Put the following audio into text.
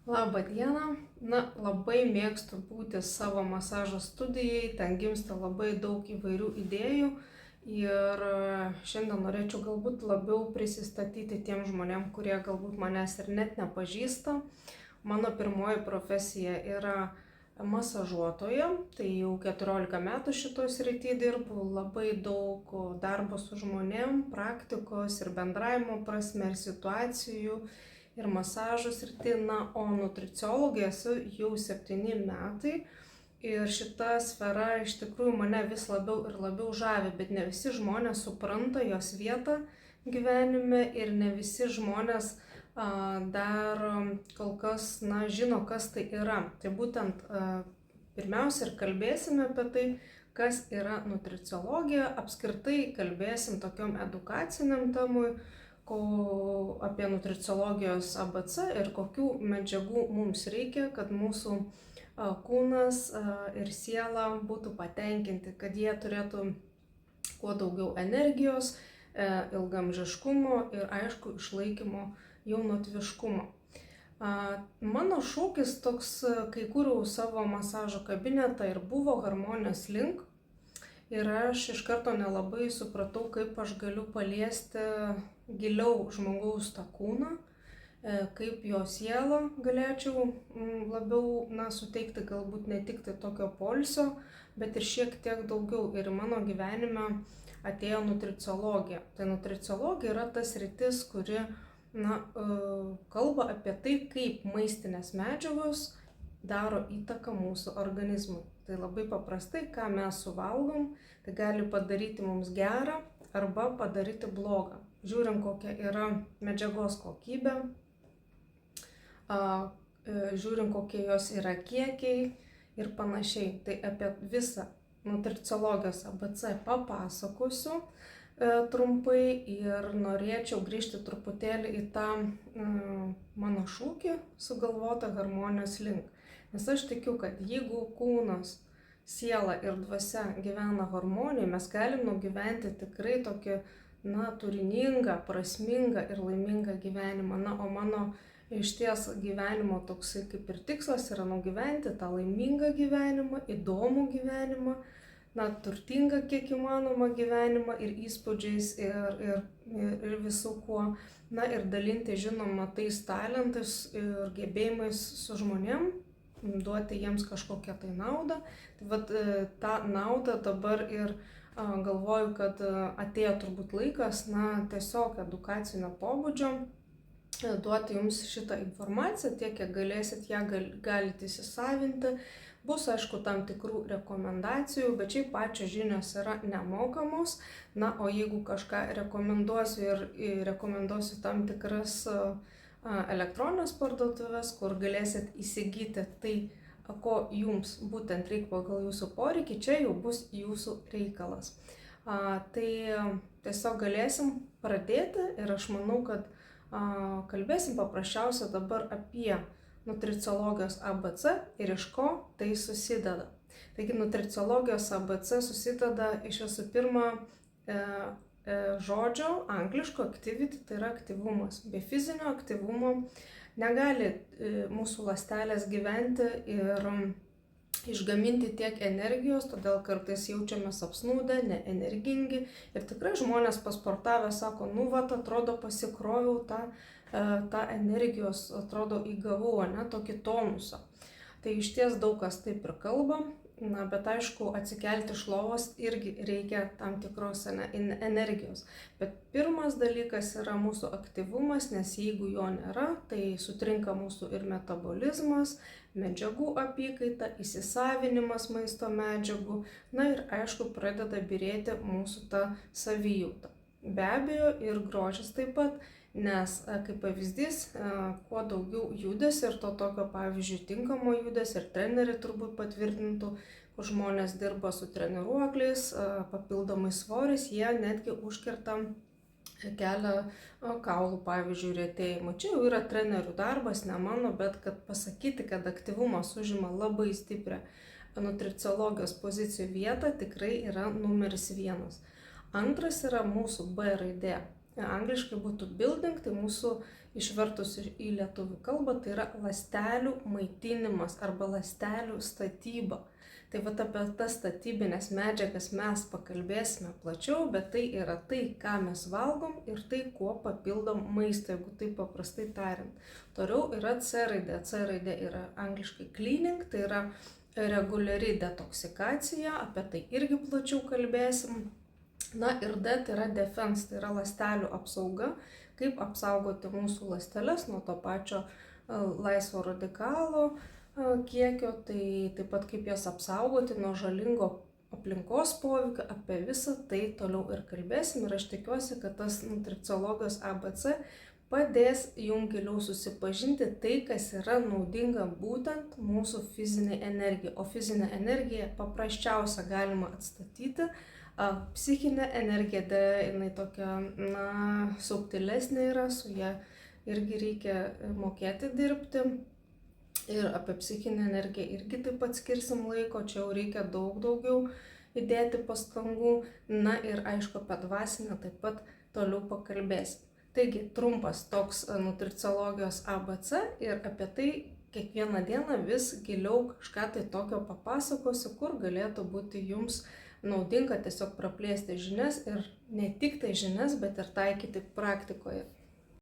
Labą dieną. Labai mėgstu būti savo masažo studijai, ten gimsta labai daug įvairių idėjų ir šiandien norėčiau galbūt labiau prisistatyti tiem žmonėm, kurie galbūt manęs ir net nepažįsta. Mano pirmoji profesija yra masažuotoja, tai jau 14 metų šitoj srity dirbu, labai daug darbo su žmonėm, praktikos ir bendravimo prasme ir situacijų. Ir masažo srity, o nutriciologė esu jau 7 metai ir šita sfera iš tikrųjų mane vis labiau ir labiau žavi, bet ne visi žmonės supranta jos vietą gyvenime ir ne visi žmonės dar kol kas žino, kas tai yra. Tai būtent pirmiausia ir kalbėsime apie tai, kas yra nutriciologija, apskritai kalbėsim tokiom edukaciniam temui, apie nutriciologijos ABC ir kokių medžiagų mums reikia, kad mūsų kūnas ir siela būtų patenkinti, kad jie turėtų kuo daugiau energijos, ilgamžiškumo ir aišku išlaikymo jaunatviškumo. Mano šūkis toks, kai kūriau savo masažo kabinetą ir buvo harmonijos link. Ir aš iš karto nelabai supratau, kaip aš galiu paliesti giliau žmogaus tą kūną, kaip jo sielą galėčiau labiau suteikti galbūt ne tik tai tokio poilsio, bet ir šiek tiek daugiau. Ir mano gyvenime atėjo nutriciologija. Tai nutriciologija yra tas sritis, kuri kalba apie tai, kaip maistinės medžiagos daro įtaką mūsų organizmui. Tai labai paprastai, ką mes suvalgom, tai gali padaryti mums gerą arba padaryti blogą. Žiūrim, kokia yra medžiagos kokybė, žiūrim, kokie jos yra kiekiai ir panašiai. Tai apie visą nutriciologijos ABC papasakosiu trumpai ir norėčiau grįžti truputėlį į tą mano šūkį sugalvotą harmonijos link. Nes aš tikiu, kad jeigu kūnas, siela ir dvasia gyvena harmonijoje, mes galim nugyventi tikrai tokį turiningą, prasmingą ir laimingą gyvenimą. O mano išties gyvenimo toksai kaip ir tikslas yra nugyventi tą laimingą gyvenimą, įdomų gyvenimą, turtingą kiek įmanoma gyvenimą ir įspūdžiais ir visų kuo. Ir dalinti žinoma tais talentais ir gebėjimais su žmonėm, duoti jiems kažkokią tai naudą. Tai tą naudą dabar ir galvoju, kad atėjo turbūt laikas tiesiog edukacinio pobūdžio duoti jums šitą informaciją, tiek kiek galėsit ją galite įsisavinti. Bus aišku tam tikrų rekomendacijų, bet šiaip pačios žinios yra nemokamos. O jeigu kažką rekomenduosiu ir rekomenduosiu tam tikras elektroninės parduotuvės, kur galėsit įsigyti tai, ko jums būtent reikia pagal jūsų poreikį, čia jau bus jūsų reikalas. Tai tiesiog galėsim pradėti ir aš manau, kad kalbėsim paprasčiausia dabar apie nutriciologijos ABC ir iš ko tai susideda. Taigi nutriciologijos ABC susideda iš visų pirma žodžio angliško activity, tai yra aktyvumas. Be fizinio aktyvumo negali mūsų ląstelės gyventi ir išgaminti tiek energijos, todėl kartais jaučiamės apsnūdę, neenergingi. Ir tikrai žmonės pasportavę sako, atrodo pasikroviau tą energijos, atrodo įgavau, tokį tonusą. Tai iš ties daug kas taip ir kalba. Bet aišku, atsikelti iš lovos irgi reikia tam tikros energijos. Bet pirmas dalykas yra mūsų aktyvumas, nes jeigu jo nėra, tai sutrinka mūsų ir metabolizmas, medžiagų apykaita, įsisavinimas maisto medžiagų, ir aišku, pradeda byrėti mūsų ta savijauta. Be abejo, ir grožis taip pat, nes kaip pavyzdys, kuo daugiau judesio ir to tokio, pavyzdžiui, tinkamo judesio, ir treneriai turbūt patvirtintų, kur žmonės dirba su treniruokliais, papildomai svoris, jie netgi užkerta kelią kaulų, pavyzdžiui, retėjimui. Čia jau yra trenerių darbas, ne mano, bet kad pasakyti, kad aktyvumas užima labai stiprią nutriciologijos pozicijų vietą, tikrai yra numeris 1. Antras yra mūsų B raidė. Angliškai būtų building, tai mūsų išvertus į lietuvių kalbą, tai yra ląstelių maitinimas arba ląstelių statyba. Tai vat apie tas statybinės medžiagas mes pakalbėsime plačiau, bet tai yra tai, ką mes valgom ir tai, kuo papildom maistą, jeigu taip paprastai tariant. Toliau yra C raidė. C raidė yra angliškai cleaning, tai yra reguliari detoksikacija, apie tai irgi plačiau kalbėsim. Na ir D tai yra defense, tai yra ląstelių apsauga, kaip apsaugoti mūsų ląsteles nuo to pačio laisvo radikalo kiekio, tai taip pat kaip jas apsaugoti nuo žalingo aplinkos poveikio, apie visą tai toliau ir kalbėsim ir aš tikiuosi, kad tas nutricologijos ABC padės jums giliau susipažinti tai, kas yra naudinga būtent mūsų fizinė energija, o fizinę energiją paprasčiausia galima atstatyti. Psichinė energija, jinai tokia, subtilesnė yra, su ją irgi reikia mokėti dirbti. Ir apie psichinę energiją irgi taip pat skirsim laiko, čia jau reikia daugiau įdėti pastangų. Na ir aišku, apie dvasinę taip pat toliau pakalbėsim. Taigi, trumpas toks nutricologijos ABC ir apie tai kiekvieną dieną vis giliau kažką tai tokio papasakosiu, kur galėtų būti jums naudinga tiesiog praplėsti žinias ir ne tik tai žinias, bet ir taikyti praktikoje.